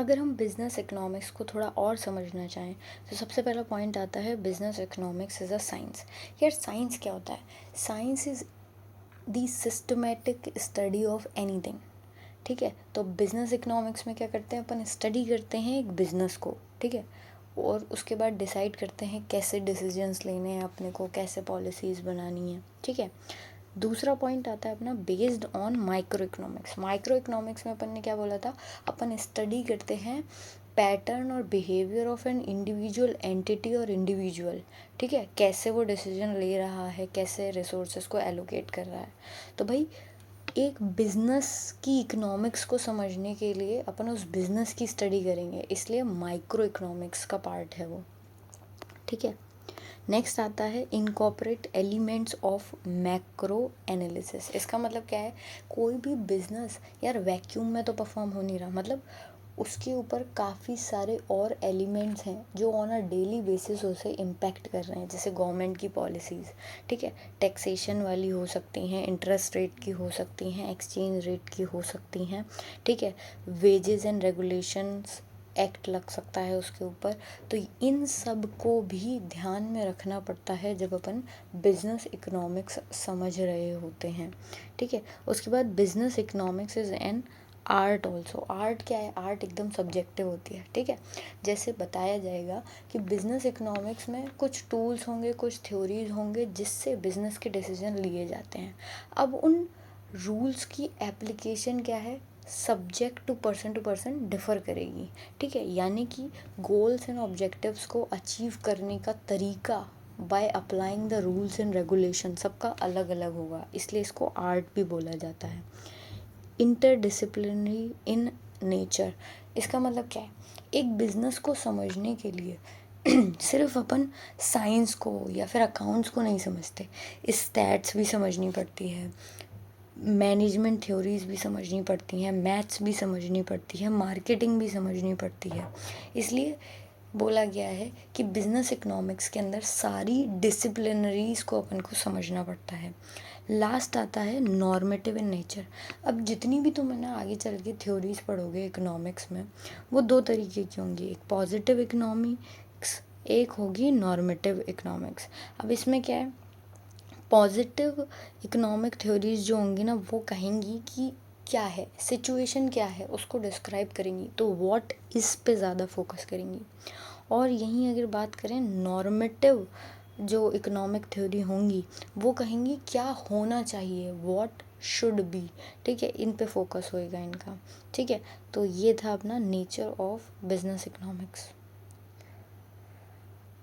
अगर हम business economics को थोड़ा और समझना चाहें तो सबसे पहला पॉइंट आता है business economics is a science. यार साइंस क्या होता है? Science is the systematic study of anything. ठीक है, तो बिज़नेस इकोनॉमिक्स में क्या करते हैं अपन? स्टडी करते हैं एक बिज़नेस को। ठीक है, और उसके बाद डिसाइड करते हैं कैसे डिसीजंस लेने हैं अपने को, कैसे पॉलिसीज़ बनानी है। ठीक है, दूसरा पॉइंट आता है अपना based on micro economics. Micro economics में अपन ने क्या बोला था? अपन स्टडी करते हैं पैटर्न और behaviour of an individual entity और इंडिविजुअल। ठीक है, कैसे वो डिसीजन ले रहा है, कैसे रिसोर्सेज को एलोकेट कर रहा है। तो भाई एक बिज़नेस की इकोनॉमिक्स को समझने के लिए अपन उस बिज़नेस की स्टडी करेंगे, इसलिए माइक्रो इकोनॉमिक्स का पार्ट है वो। ठीक है, नेक्स्ट आता है incorporate elements of macro analysis. इसका मतलब क्या है? कोई भी बिजनेस यार वैक्यूम में तो परफॉर्म हो नहीं रहा, मतलब उसके ऊपर काफ़ी सारे और एलिमेंट्स हैं जो ऑन अ डेली बेसिस उसे इम्पैक्ट कर रहे हैं, जैसे गवर्नमेंट की पॉलिसीज़। ठीक है, टैक्सेशन वाली हो सकती हैं, इंटरेस्ट रेट की हो सकती हैं, एक्सचेंज रेट की हो सकती हैं। ठीक है, वेजेस एंड रेगुलेशंस एक्ट लग सकता है उसके ऊपर। तो इन सब को भी ध्यान में रखना पड़ता है जब अपन बिजनेस इकोनॉमिक्स समझ रहे होते हैं। ठीक है, उसके बाद business economics is an art also. Art क्या है? आर्ट एकदम सब्जेक्टिव होती है। ठीक है, जैसे बताया जाएगा कि बिजनेस इकोनॉमिक्स में कुछ टूल्स होंगे, कुछ थ्योरीज होंगे जिससे बिजनेस के डिसीजन लिए जाते हैं। अब उन रूल्स की एप्लीकेशन क्या है? सब्जेक्ट टू पर्सन डिफ़र करेगी। ठीक है, यानी कि गोल्स एंड ऑब्जेक्टिव्स को अचीव करने का तरीका by applying the rules and regulation सबका अलग अलग होगा, इसलिए इसको आर्ट भी बोला जाता है। इंटरडिसिप्लिनरी इन नेचर, इसका मतलब क्या है? एक बिजनेस को समझने के लिए सिर्फ अपन साइंस को या फिर अकाउंट्स को नहीं समझते, स्टैट्स भी समझनी पड़ती है, मैनेजमेंट थ्योरीज भी समझनी पड़ती हैं, मैथ्स भी समझनी पड़ती है, मार्केटिंग भी समझनी पड़ती है। इसलिए बोला गया है कि बिजनेस इकोनॉमिक्स के अंदर सारी डिसिप्लिनरीज को अपन को समझना पड़ता है। लास्ट आता है नॉर्मेटिव इन नेचर। अब जितनी भी तुम है ना आगे चल के थ्योरीज पढ़ोगे इकोनॉमिक्स में, वो दो तरीके की होंगी, एक पॉजिटिव इकोनॉमिक्स, एक होगी नॉर्मेटिव इकोनॉमिक्स। अब इसमें क्या है? पॉजिटिव इकोनॉमिक थ्योरीज जो होंगी ना वो कहेंगी कि क्या है सिचुएशन, क्या है उसको डिस्क्राइब करेंगी, तो व्हाट इस पे ज़्यादा फोकस करेंगी। और यहीं अगर बात करें नॉर्मेटिव जो इकोनॉमिक थ्योरी होंगी, वो कहेंगी क्या होना चाहिए, व्हाट शुड बी। ठीक है, इन पे फोकस होएगा इनका। ठीक है, तो ये था अपना नेचर ऑफ बिजनेस इकोनॉमिक्स।